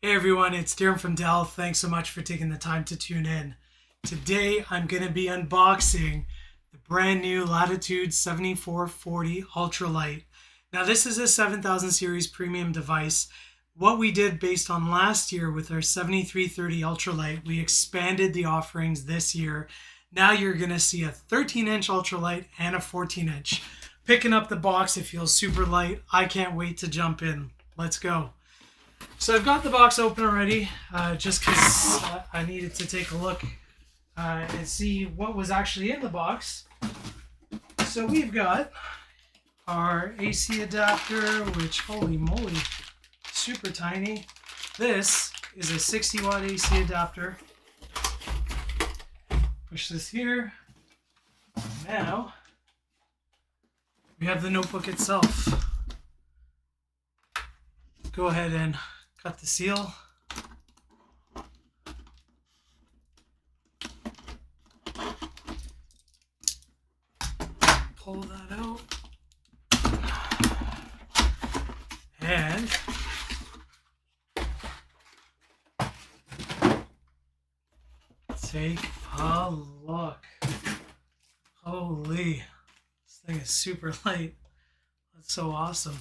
Hey everyone, it's Darren from Dell. Thanks so much for taking the time to tune in. Today I'm going to be unboxing the brand new Latitude 7440 Ultralight. Now this is a 7000 series premium device. What we did based on last year with our 7330 Ultralight, we expanded the offerings this year. Now you're going to see a 13-inch Ultralight and a 14-inch. Picking up the box, it feels super light. I can't wait to jump in. Let's go. So I've got the box open already, just because I needed to take a look and see what was actually in the box. So we've got our AC adapter, which, holy moly, super tiny. This is a 60 watt AC adapter. Push this here. Now we have the notebook itself. Go ahead and cut the seal. Pull that out. And take a look. Holy, this thing is super light. That's so awesome.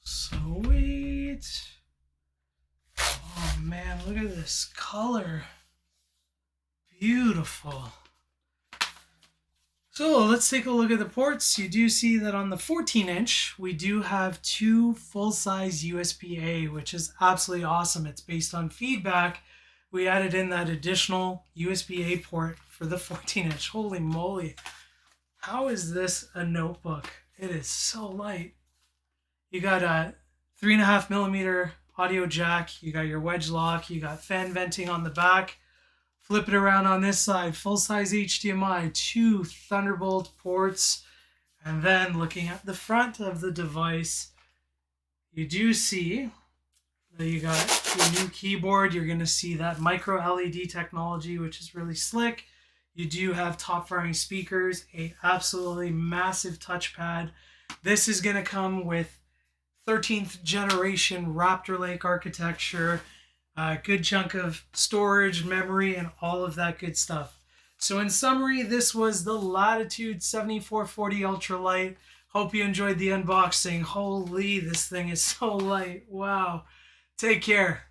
Sweet. Oh man, look at this color. Beautiful. So let's take a look at the ports. You do see that on the 14-inch, we do have two full-size USB-A, which is absolutely awesome. It's based on feedback. We added in that additional USB-A port for the 14-inch. Holy moly. How is this a notebook? It is so light. You got a 3.5 millimeter audio jack. You got your wedge lock. You got fan venting on the back. Flip it around on this side. Full-size HDMI. Two Thunderbolt ports. And then looking at the front of the device, you do see that you got your new keyboard. You're going to see that micro LED technology, which is really slick. You do have top-firing speakers. A absolutely massive touchpad. This is going to come with 13th generation Raptor Lake architecture, a good chunk of storage, memory, and all of that good stuff. So in summary, this was the Latitude 7440 Ultralight. Hope you enjoyed the unboxing. Holy, this thing is so light. Wow. Take care.